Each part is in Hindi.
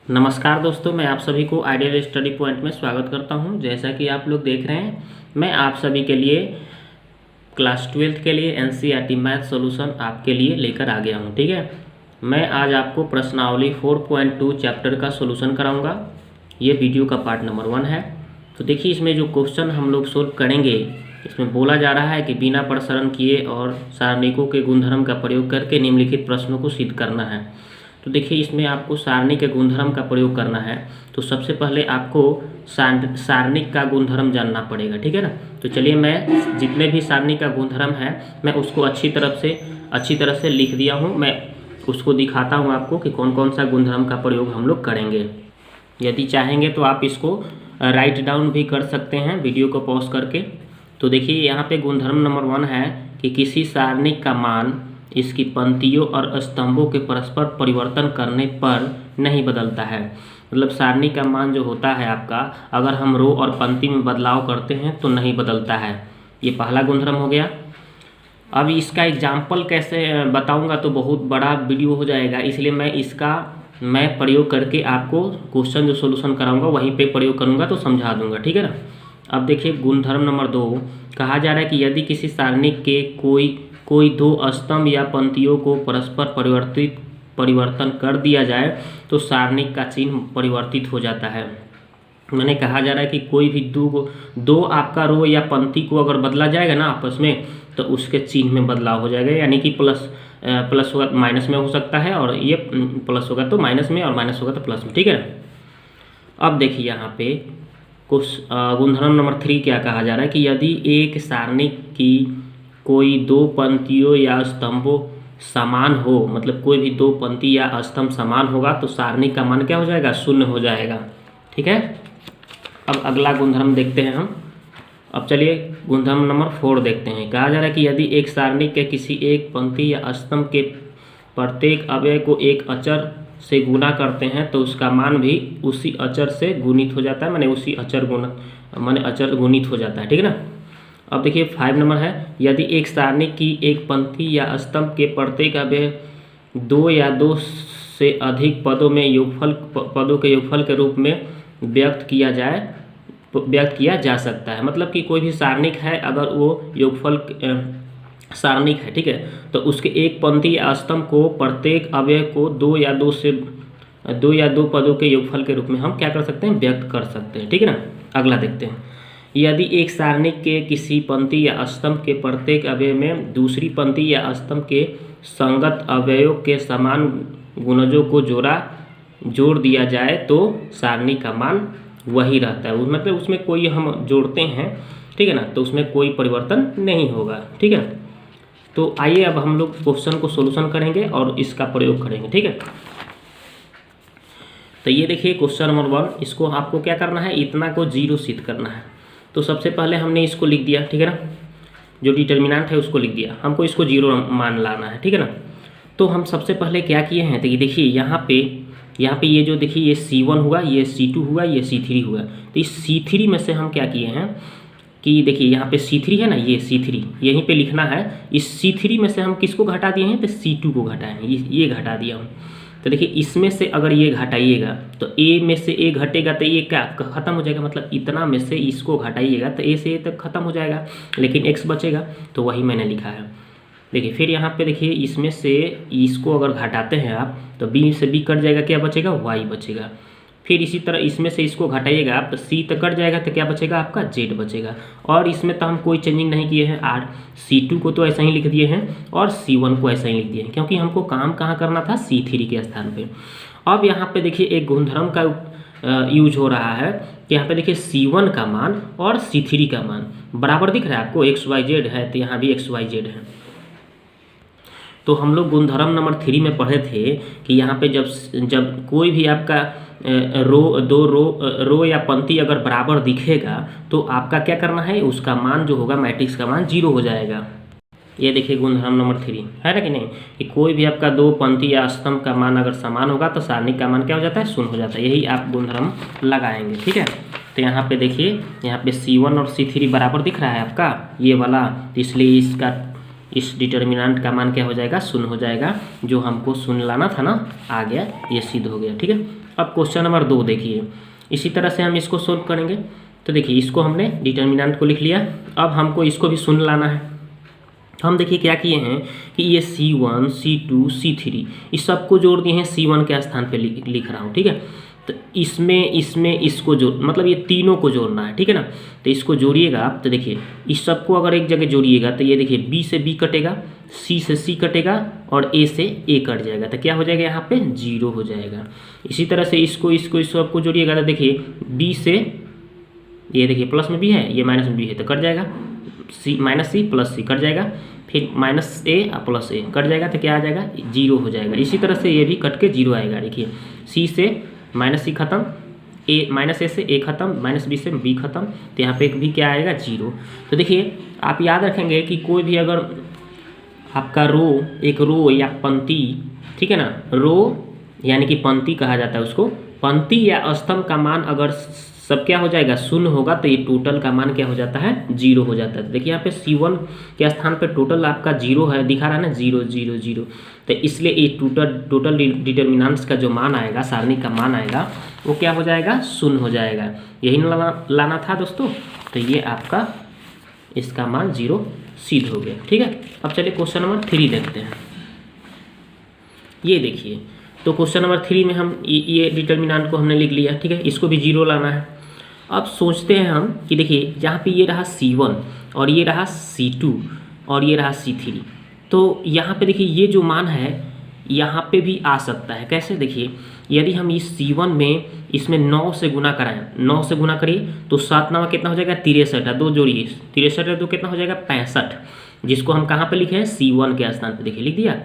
नमस्कार दोस्तों, मैं आप सभी को आइडियल स्टडी पॉइंट में स्वागत करता हूं। जैसा कि आप लोग देख रहे हैं, मैं आप सभी के लिए क्लास 12th के लिए एनसीईआरटी मैथ सॉल्यूशन आपके लिए लेकर आ गया हूं। ठीक है, मैं आज आपको प्रश्नावली 4.2 चैप्टर का सॉल्यूशन कराऊंगा। ये वीडियो का पार्ट नंबर 1 है। तो देखिए, इसमें जो क्वेश्चन हम लोग सोल्व करेंगे, इसमें बोला जा रहा है कि बिना प्रसरण किए और सारणिकों के गुणधर्म का प्रयोग करके निम्नलिखित प्रश्नों को सिद्ध करना है। तो देखिए, इसमें आपको सारणी के गुणधर्म का प्रयोग करना है। तो सबसे पहले आपको सारणिक का गुणधर्म जानना पड़ेगा। ठीक है ना। तो चलिए, मैं जितने भी सारणी का गुणधर्म है मैं उसको अच्छी तरह से लिख दिया हूँ। मैं उसको दिखाता हूँ आपको कि कौन कौन सा गुणधर्म का प्रयोग हम लोग करेंगे। यदि चाहेंगे तो आप इसको राइट डाउन भी कर सकते हैं वीडियो को पॉज करके। तो देखिए, यहाँ पे गुणधर्म नंबर 1 है कि किसी सारणिक का मान इसकी पंक्तियों और स्तंभों के परस्पर परिवर्तन करने पर नहीं बदलता है। मतलब सारणी का मान जो होता है आपका, अगर हम रो और पंक्ति में बदलाव करते हैं तो नहीं बदलता है। ये पहला गुणधर्म हो गया। अब इसका एग्जाम्पल कैसे बताऊंगा तो बहुत बड़ा वीडियो हो जाएगा, इसलिए मैं प्रयोग करके आपको क्वेश्चन जो सोल्यूशन कराऊंगा वहीं पे प्रयोग करूंगा तो समझा दूंगा। ठीक है ना। अब देखिए, गुणधर्म नंबर 2 कहा जा रहा है कि यदि किसी सारणिक के कोई दो स्तंभ या पंक्तियों को परस्पर परिवर्तन कर दिया जाए तो सारणिक का चिन्ह परिवर्तित हो जाता है। मैंने कहा जा रहा है कि कोई भी दो आपका रो या पंक्ति को अगर बदला जाएगा ना आपस में, तो उसके चिन्ह में बदलाव हो जाएगा। यानी कि प्लस होगा माइनस में हो सकता है, और ये प्लस होगा तो माइनस में, और माइनस होगा तो प्लस में। ठीक है। अब देखिए, यहाँ पे कुछ गुणधर्म नंबर 3 क्या कहा जा रहा है कि यदि एक सारणिक की कोई दो पंक्तियों या स्तंभों समान हो, मतलब कोई भी दो पंक्ति या स्तंभ समान होगा तो सारणी का मान क्या हो जाएगा? शून्य हो जाएगा। ठीक है। अब अगला गुणधर्म देखते हैं हम। अब चलिए गुणधर्म नंबर 4 देखते हैं। कहा जा रहा है कि यदि एक सारणी के किसी एक पंक्ति या स्तंभ के प्रत्येक अवयव को एक अचर से गुणा करते हैं तो उसका मान भी उसी अचर से गुणित हो जाता है। माने उसी अचर गुणित हो जाता है। ठीक है ना। अब देखिए 5 नंबर है, यदि एक सारणी की एक पंक्ति या स्तंभ के प्रत्येक अवयव दो या दो से अधिक पदों के योगफल के रूप में व्यक्त किया जा सकता है। मतलब कि कोई भी सारणिक है, अगर वो योगफल सारणिक है, ठीक है, तो उसके एक पंक्ति या स्तंभ को प्रत्येक अवयव को दो या दो पदों के योगफल के रूप में हम क्या कर सकते हैं? व्यक्त कर सकते हैं। ठीक है ना। अगला देखते हैं। यदि एक सारणिक के किसी पंक्ति या स्तंभ के प्रत्येक अवयव में दूसरी पंक्ति या स्तंभ के संगत अवयवों के समान गुणजों को जोड़ दिया जाए तो सारणी का मान वही रहता है। मतलब उसमें कोई हम जोड़ते हैं, ठीक है ना, तो उसमें कोई परिवर्तन नहीं होगा। ठीक है। तो आइए अब हम लोग क्वेश्चन को सोल्यूशन करेंगे और इसका प्रयोग करेंगे। ठीक है। तो ये देखिए क्वेश्चन नंबर 1, इसको आपको क्या करना है? इतना को 0 सिद्ध करना है। तो सबसे पहले हमने इसको लिख दिया। ठीक है ना। जो डिटर्मिनेंट है उसको लिख दिया। हमको इसको 0 मान लाना है। ठीक है ना। तो हम सबसे पहले क्या किए हैं, तो ये देखिए यहाँ पे ये जो देखिए ये C1 हुआ, ये C2 हुआ, ये C3 हुआ। तो इस C3 में से हम क्या किए हैं कि देखिए यहाँ पे C3 है ना, ये C3 यहीं पे लिखना है। इस C3 में से हम किसको घटा दिए हैं? तो C2 को घटाए हैं, ये घटा दिया हूँ। तो देखिए, इसमें से अगर ये घटाइएगा तो A में से A घटेगा तो ये क्या खत्म हो जाएगा। मतलब इतना में से इसको घटाइएगा तो A से A तक खत्म हो जाएगा, लेकिन X बचेगा। तो वही मैंने लिखा है। देखिए फिर यहाँ पे देखिए, इसमें से इसको अगर घटाते हैं आप तो B से B कट जाएगा, क्या बचेगा? Y बचेगा। फिर इसी तरह इसमें से इसको घटाइएगा आप तो C तक कट जाएगा तो क्या बचेगा? आपका Z बचेगा। और इसमें तो हम कोई चेंजिंग नहीं किए हैं। C2 को तो ऐसा ही लिख दिए हैं और C1 को ऐसा ही लिख दिए हैं, क्योंकि हमको काम कहाँ करना था? C3 के स्थान पे। अब यहाँ पे देखिए एक गुणधर्म का यूज हो रहा है कि यहाँ पे देखिए C1 का मान और C3 का मान बराबर दिख रहा है आपको। XYZ है तो यहाँ भी XYZ है। तो हम लोग गुणधर्म नंबर 3 में पढ़े थे कि यहाँ पे जब कोई भी आपका रो या पंक्ति अगर बराबर दिखेगा तो आपका क्या करना है? उसका मान जो होगा, मैट्रिक्स का मान 0 हो जाएगा। ये देखिए गुणधर्म नंबर 3 है ना कि नहीं, कि कोई भी आपका दो पंक्ति या स्तंभ का मान अगर समान होगा तो सारणी का मान क्या हो जाता है? शून्य हो जाता है। यही आप गुणधर्म लगाएंगे। ठीक है। तो यहाँ पे देखिए, यहाँ पे C1 और C3 बराबर दिख रहा है आपका ये वाला, इसलिए इस डिटर्मिनेंट का मान क्या हो जाएगा? शून्य हो जाएगा। जो हमको शून्य लाना था ना, आ गया, ये सिद्ध हो गया। ठीक है। अब क्वेश्चन नंबर 2 देखिए, इसी तरह से हम इसको सोल्व करेंगे। तो देखिए इसको हमने डिटर्मिनेंट को लिख लिया, अब हमको इसको भी शून्य लाना है। हम देखिए क्या किए हैं कि ये C1 C2 C3 इस सबको जोड़ दिए हैं, C1 के स्थान पे लिख रहा हूँ, ठीक है। तो इसमें इसको जोड़, मतलब ये तीनों को जोड़ना है, ठीक है ना। तो इसको जोड़िएगा आप, तो देखिए इस सबको अगर एक जगह जोड़िएगा तो ये देखिए B से B कटेगा, C से C कटेगा और A से A कट जाएगा, तो क्या हो जाएगा यहाँ पे 0 हो जाएगा। इसी तरह से इसको इस सबको जोड़िएगा तो देखिए B से, ये देखिए प्लस में B है, ये माइनस में B है, तो कट जाएगा, minus C plus C cut जाएगा, फिर minus A plus A cut जाएगा, तो क्या आ जाएगा 0 हो जाएगा। इसी तरह से ये भी कट के 0 आएगा। देखिए C से माइनस C खत्म, माइनस A से A खत्म, माइनस B से B खत्म, तो यहाँ पे भी क्या आएगा 0। तो देखिए आप याद रखेंगे कि कोई भी अगर आपका एक रो या पंक्ति, ठीक है ना, रो यानी कि पंक्ति कहा जाता है उसको, पंक्ति या स्तंभ का मान अगर सब क्या हो जाएगा 0 होगा तो ये टोटल का मान क्या हो जाता है 0 हो जाता है। तो देखिए यहाँ पे C1 के स्थान पे टोटल आपका 0 है, दिखा रहा है ना 0 0 0, तो इसलिए ये टोटल डिटर्मिनेंट्स का जो मान आएगा, सारणी का मान आएगा, वो क्या हो जाएगा 0 हो जाएगा। यही लाना था दोस्तों। तो ये आपका इसका मान 0 सिद्ध हो गया, ठीक है। अब चलिए क्वेश्चन नंबर 3 देखते हैं। ये देखिए, तो क्वेश्चन नंबर 3 में हम ये डिटर्मिनेंट को हमने लिख लिया, ठीक है, इसको भी 0 लाना है। अब सोचते हैं हम कि देखिए यहाँ पे ये रहा C1 और ये रहा C2 और ये रहा C3, तो यहाँ पे देखिए ये जो मान है यहाँ पे भी आ सकता है। कैसे, देखिए यदि हम इस C1 में इसमें 9 से गुना कराएं, 9 से गुना करिए तो 7 9 कितना हो जाएगा 63 है, 2 जोड़िए 63 है, 2 कितना हो जाएगा 65, जिसको हम कहाँ पे लिखे हैं C1 के स्थान पे, देखिए लिख दिया।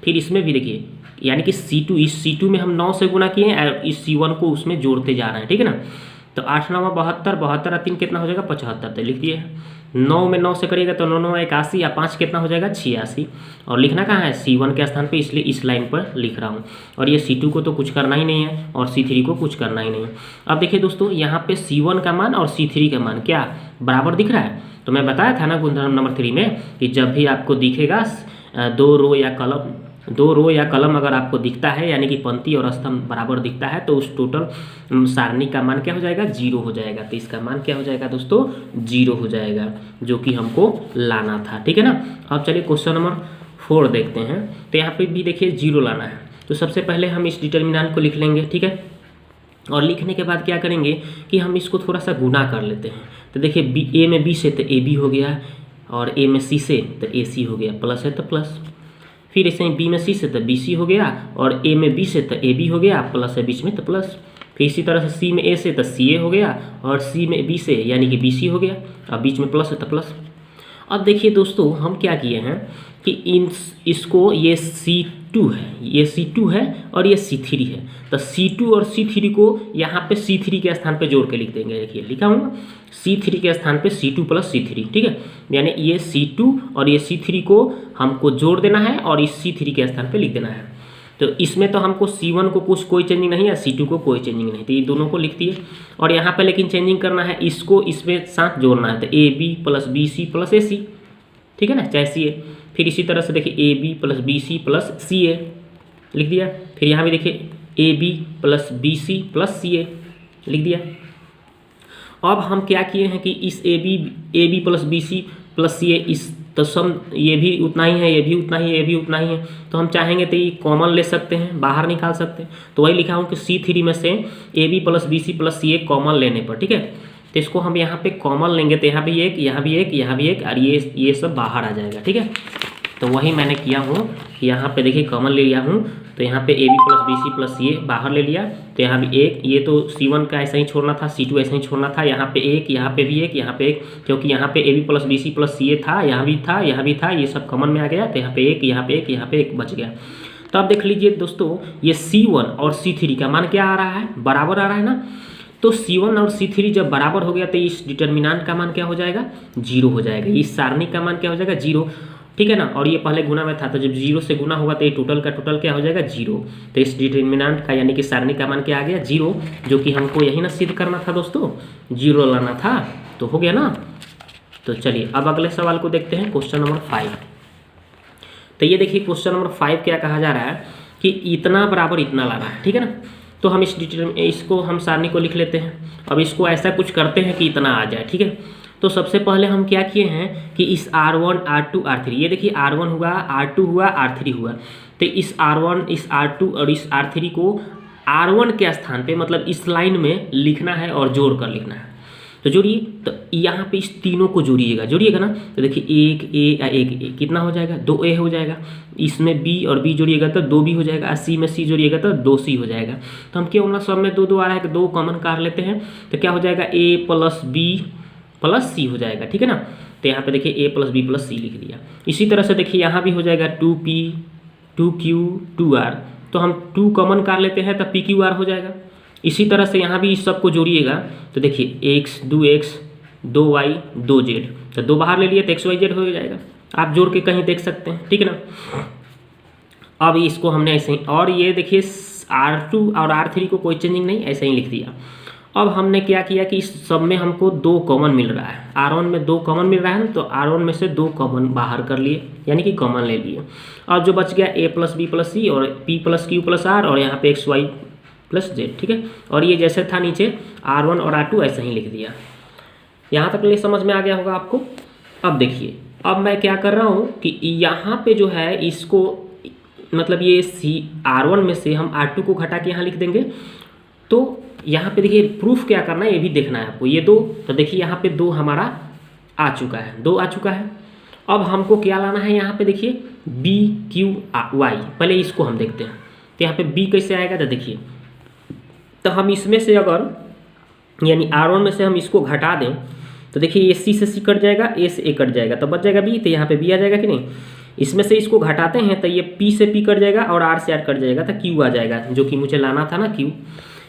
फिर इसमें भी देखिए यानी कि C2, इस C2 में हम 9 से गुना किए हैं और इस C1 को उसमें जोड़ते जा रहे हैं, ठीक है ना। तो 8 9 72, 72 और 3 कितना हो जाएगा 75, तो लिख दिए। 9 में 9 से करिएगा तो 9 9 81 या 5 कितना हो जाएगा 86, और लिखना कहाँ है C1 के स्थान पे, इसलिए इस लाइन पर लिख रहा हूँ। और ये C2 को तो कुछ करना ही नहीं है और C3 को कुछ करना ही नहीं है। अब देखिए दोस्तों यहाँ पे C1 का मान और C3 का मान क्या बराबर दिख रहा है। तो मैं बताया था ना गुणधर्म नंबर 3 में कि जब भी आपको दिखेगा दो रो या कलम अगर आपको दिखता है, यानी कि पंक्ति और स्तंभ बराबर दिखता है, तो उस टोटल सारणी का मान क्या हो जाएगा 0 हो जाएगा। तो इसका मान क्या हो जाएगा दोस्तों 0 हो जाएगा, जो कि हमको लाना था, ठीक है ना। अब चलिए क्वेश्चन नंबर 4 देखते हैं। तो यहाँ पे भी देखिए 0 लाना है। तो सबसे पहले हम इस डिटर्मिनेंट को लिख लेंगे, ठीक है। और लिखने के बाद क्या करेंगे कि हम इसको थोड़ा सा गुना कर लेते हैं। तो देखिए A में B से तो AB हो गया, और A में C से तो AC हो गया, प्लस है तो प्लस। फिर ऐसे ही B में C से तो BC हो गया, और A में B से तो AB हो गया, प्लस है बीच में तो प्लस। फिर इसी तरह से C में A से तो CA हो गया, और C में B से यानी कि BC हो गया, और बीच में प्लस है तो प्लस। अब देखिए दोस्तों हम क्या किए हैं कि इसको ये C2 है, ये C2 है और ये C3 है, तो C2 और C3 को यहाँ पे C3 के स्थान पे जोड़ के लिख देंगे। देखिए लिखा हूँ C3 के स्थान पे C2 प्लस C3, ठीक है। यानी ये C2 और ये C3 को हमको जोड़ देना है और इस C3 के स्थान पे लिख देना है। तो इसमें तो हमको C1 को कोई चेंजिंग नहीं है, C2 को कोई चेंजिंग नहीं, तो ये दोनों को लिख दिए। और यहाँ पे लेकिन चेंजिंग करना है, इसको इसमें साथ जोड़ना है, तो AB plus BC plus AC, ठीक है ना, चाहे CA। फिर इसी तरह से देखिए AB plus BC plus CA लिख दिया। फिर यहाँ भी देखिए AB plus BC plus CA लिख दिया। अब हम क्या किए हैं कि इस AB plus BC plus CA इस तो सम ये भी उतना ही है, ये भी उतना ही, ये भी उतना ही है, तो हम चाहेंगे तो ये कॉमन ले सकते हैं, बाहर निकाल सकते हैं। तो वही लिखा हूँ कि C3 में से AB plus BC plus CA common लेने पर, ठीक है। तो इसको हम यहाँ पे कॉमन लेंगे तो यहाँ भी एक, यहाँ भी एक, यहाँ भी एक, और ये सब बाहर आ जाएगा, ठीक है। तो वही मैंने किया हूँ कि यहाँ पे देखिए कॉमन ले लिया हूँ, तो यहाँ पे AB plus BC plus CA बाहर ले लिया, तो यहाँ भी एक, ये तो C1 का ऐसा ही छोड़ना था, C2 ऐसा ही छोड़ना था, यहाँ पे एक, यहाँ पे भी एक, यहाँ पे एक, क्योंकि यहाँ पे AB plus BC plus CA था, यहाँ भी था, यहाँ भी था, ये सब कॉमन में आ गया, तो यहाँ पे एक, यहाँ पे एक, यहाँ पे एक बच गया। तो अब देख लीजिए दोस्तों ये C1 और C3 का मान क्या आ रहा है, बराबर आ रहा है ना। तो C1 और C3 जब बराबर हो गया तो इस डिटर्मिनेंट का मान क्या हो जाएगा 0 हो जाएगा, इस सारणी का मान क्या हो जाएगा 0, ठीक है ना। और ये पहले गुना में था, तो जब 0 से गुना होगा तो ये टोटल का टोटल क्या हो जाएगा 0। तो इस डिटर्मिनेंट का यानी कि सारणी का मान क्या आ गया 0, जो कि हमको यही ना सिद्ध करना था दोस्तों, 0 लाना था, तो हो गया ना। तो चलिए अब अगले सवाल को देखते हैं, क्वेश्चन नंबर 5। तो ये देखिए क्वेश्चन नंबर 5 क्या कहा जा रहा है कि इतना बराबर इतना लाना है, ठीक है ना। तो हम इसको हम सारणी को लिख लेते हैं। अब इसको ऐसा कुछ करते हैं कि इतना आ जाए, ठीक है। तो सबसे पहले हम क्या किए हैं कि इस R1 R2 R3, ये देखिए R1 हुआ, R2 हुआ, R3 हुआ, तो इस R1 इस R2 और इस R3 को R1 के स्थान पे मतलब इस लाइन में लिखना है और जोड़ कर लिखना है। तो जोड़िए, तो यहाँ पे इस तीनों को जोड़िएगा ना। तो देखिए एक ए कितना हो जाएगा, 2A हो जाएगा। इसमें B और B जोड़िएगा तो 2B हो जाएगा। C में C जोड़िएगा तो 2C हो जाएगा। तो हम क्या होना, सब में 2 2 आ रहा है कि 2 कॉमन काट लेते हैं, तो क्या हो जाएगा A + B + C हो जाएगा, ठीक है ना। तो यहाँ पे देखिए A + B + C लिख दिया। इसी तरह से देखिए यहाँ भी हो जाएगा 2P 2Q 2R, तो हम 2 कॉमन काट लेते हैं तो PQR हो जाएगा। इसी तरह से यहाँ भी इस सब को जोड़िएगा तो देखिए x 2x 2y 2z, तो 2 बाहर ले लिए तो xyz हो जाएगा। आप जोड़ के कहीं देख सकते हैं, ठीक है ना। अब इसको हमने ऐसे ही, और ये देखिए R2 और R3 को कोई चेंजिंग नहीं, ऐसे ही लिख दिया। अब हमने क्या किया कि इस सब में हमको 2 कॉमन मिल रहा है, R1 में 2 कॉमन मिल रहा है ना, तो R1 में से 2 कॉमन बाहर कर लिए, यानी कि कॉमन ले लिए। अब जो बच गया A + B + C और P + Q + R और यहाँ पे xy + z, ठीक है। और ये जैसे था नीचे R1 और R2 ऐसे ही लिख दिया। यहाँ तक ले समझ में आ गया होगा आपको। अब देखिए, अब मैं क्या कर रहा हूँ कि यहाँ पे जो है इसको मतलब ये R1 में से हम R2 को घटा के यहाँ लिख देंगे। तो यहाँ पे देखिए प्रूफ क्या करना है ये भी देखना है आपको। ये 2, तो देखिए यहाँ पे 2 हमारा आ चुका है, 2 आ चुका है। अब हमको क्या लाना है, यहाँ पे देखिए BQY, पहले इसको हम देखते हैं। तो यहाँ पे B कैसे आएगा, तो देखिए, तो हम इसमें से अगर यानी R1 में से हम इसको घटा दें तो देखिए ये C से C कट जाएगा, A से A कट जाएगा, तो बच जाएगा B, तो यहाँ पे B आ जाएगा कि नहीं। इसमें से इसको घटाते हैं तो ये P से P कट जाएगा और R से R कट जाएगा, तो Q आ जाएगा, जो कि मुझे लाना था ना Q।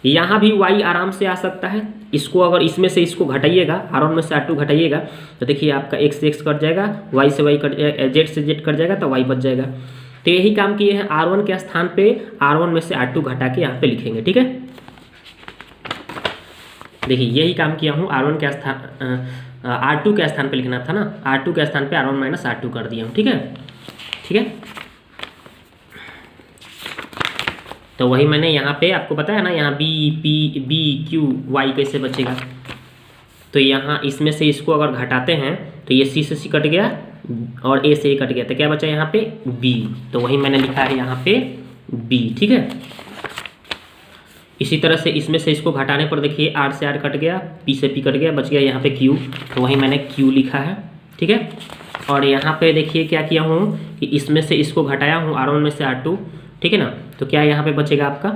यहाँ भी Y आराम से आ सकता है। इसको अगर इसमें से इसको घटाइएगा, R1 में से R2 घटाइएगा तो देखिए आपका X से X कट जाएगा, Y से Y कट जाएगा, Z से Z कट जाएगा, तो Y बच जाएगा। तो यही काम किए हैं, R1 के स्थान पे R1 में से R2 घटा के यहाँ पे लिखेंगे, ठीक है। देखिए यही काम किया हूँ, R1 के स्थान R2 के स्थान पे लिखना था ना, R2 के स्थान पे R1 - R2 कर दिया हूँ, ठीक है, ठीक है। तो वही मैंने यहाँ पे आपको बताया ना, यहाँ BQ Y कैसे बचेगा। तो यहाँ इसमें से इसको अगर घटाते हैं तो ये C से C कट गया और A से A कट गया, तो क्या बचा यहाँ पे B, तो वही मैंने लिखा है यहाँ पे B, ठीक है। इसी तरह से इसमें से इसको घटाने पर देखिए R से R कट गया, P से P कट गया, बच गया यहाँ पे Q, तो वही मैंने Q लिखा है, ठीक है। और यहाँ पे देखिए क्या किया हूँ कि इसमें से इसको घटाया हूँ R1 में से R2, ठीक है ना। तो क्या यहाँ पे बचेगा आपका,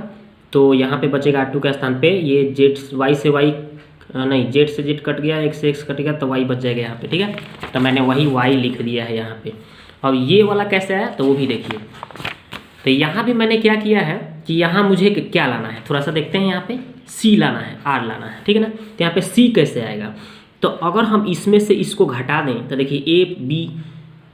तो यहाँ पे बचेगा R2 के स्थान पे ये Y से Y नहीं, Z से Z कट गया, X से X कट गया, तो Y बच जाएगा यहाँ पे, ठीक है। तो मैंने वही Y लिख दिया है यहाँ पे। अब ये वाला कैसे आया तो वो भी देखिए। तो यहाँ भी मैंने क्या किया है कि यहाँ मुझे क्या लाना है, थोड़ा सा देखते हैं। यहाँ पे C लाना है, R लाना है, ठीक है ना। तो यहाँ पे C कैसे आएगा, तो अगर हम इसमें से इसको घटा दें तो देखिए A B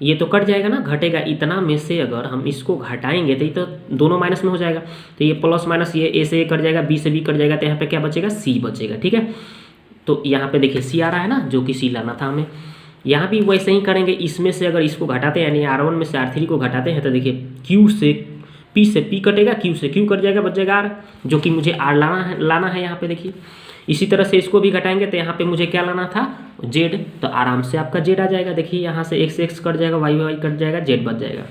ये तो कट जाएगा ना, घटेगा इतना में से अगर हम इसको घटाएंगे तो ये तो दोनों माइनस में हो जाएगा, तो ये प्लस माइनस ये A से A कट जाएगा, B से B कट जाएगा, तो यहाँ पे क्या बचेगा C बचेगा, ठीक है। तो यहाँ पे देखिए C आ रहा है ना, जो कि C लाना था हमें। यहाँ भी वैसे ही करेंगे, इसमें से अगर इसको घटाते हैं यानी R1 में से R3 को घटाते हैं तो देखिए Q से P कटेगा, Q से Q कट जाएगा, बच जाएगा R, जो कि मुझे R लाना है यहाँ पे देखिए। इसी तरह से इसको भी घटाएंगे तो यहाँ पे मुझे क्या लाना था Z, तो आराम से आपका Z आ जाएगा। देखिए यहाँ से X X कट जाएगा, Y कट जाएगा, Z बच जाएगा।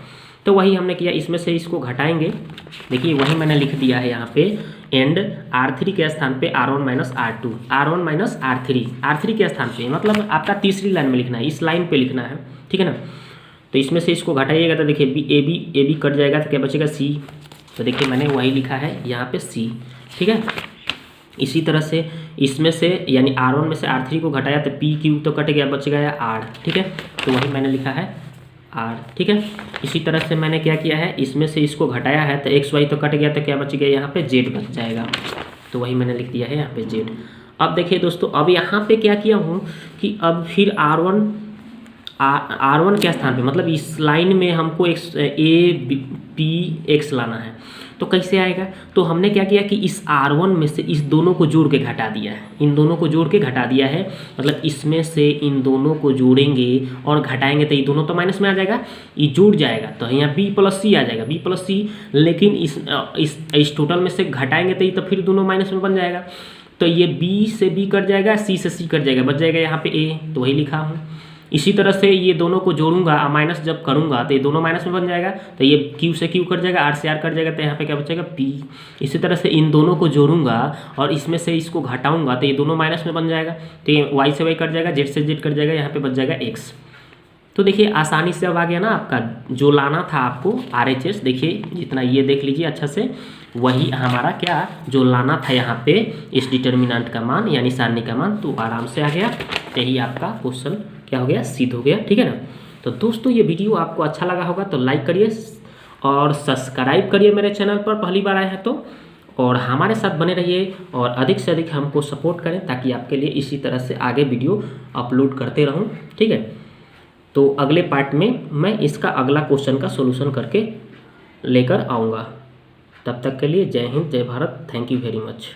तो वही हमने किया, इसमें से इसको घटाएंगे, देखिए वही मैंने लिख दिया है यहाँ पे एंड R3 के स्थान पे R1 - R2, R1 - R3 के स्थान पे, मतलब आपका तीसरी लाइन में लिखना है, इस लाइन पे लिखना है, ठीक है ना। तो इसमें से इसको घटाइएगा तो देखिए AB कट जाएगा, तो क्या बचेगा C, तो देखिए मैंने वही लिखा है यहाँ पे C, ठीक है। इसी तरह से इसमें से यानी R1 में से R3 को घटाया तो PQ तो कट गया, बच गया R, ठीक है। तो वही मैंने लिखा है R, ठीक है। इसी तरह से मैंने क्या किया है, इसमें से इसको घटाया है तो XY तो कट गया, तो क्या बच गया यहाँ पे Z बच जाएगा, तो वही मैंने लिख दिया है यहाँ पे Z। अब देखिए दोस्तों, अब यहाँ पे क्या किया हूँ कि अब फिर R1 R1 के स्थान पे, मतलब इस लाइन में हमको APX लाना है, तो कैसे आएगा? तो हमने क्या किया कि इस R1 में से इस दोनों को जोड़ के घटा दिया है, इन दोनों को जोड़ के घटा दिया है, मतलब इसमें से इन दोनों को जोड़ेंगे और घटाएंगे तो ये दोनों तो माइनस में आ जाएगा, ये जुड़ जाएगा, तो यहाँ B+C आ जाएगा, B+C। लेकिन इस टोटल में से घटाएंगे तो ये तो फिर दोनों माइनस में बन जाएगा, तो ये B से B कट जाएगा, C से C कट जाएगा, बच जाएगा यहाँ पे A, तो वही लिखा हूँ। इसी तरह से ये दोनों को जोड़ूंगा, माइनस जब करूंगा तो ये दोनों माइनस में बन जाएगा, तो ये Q से Q कट जाएगा, R से R कट जाएगा, तो यहाँ पे क्या बचेगा P। इसी तरह से इन दोनों को जोड़ूंगा और इसमें से इसको घटाऊंगा तो ये दोनों माइनस में बन जाएगा, तो ये Y से Y कट जाएगा, Z से Z कट जाएगा, यहाँ पे बच जाएगा X। तो देखिए आसानी से अब आ गया ना आपका, जो लाना था आपको RHS, देखिए जितना ये देख लीजिए अच्छा से, वही हमारा क्या जो लाना था यहाँ पे इस डिटर्मिनेंट का मान यानी सारणी का मान, तो आराम से आ गया। यही आपका क्वेश्चन क्या हो गया, सिद्ध हो गया, ठीक है ना। तो दोस्तों ये वीडियो आपको अच्छा लगा होगा तो लाइक करिए और सब्सक्राइब करिए मेरे चैनल पर, पहली बार आए हैं तो, और हमारे साथ बने रहिए और अधिक से अधिक हमको सपोर्ट करें ताकि आपके लिए इसी तरह से आगे वीडियो अपलोड करते रहूँ, ठीक है। तो अगले पार्ट में मैं इसका अगला क्वेश्चन का सॉल्यूशन करके लेकर आऊँगा। तब तक के लिए जय हिंद, जय Bharat, thank you very much.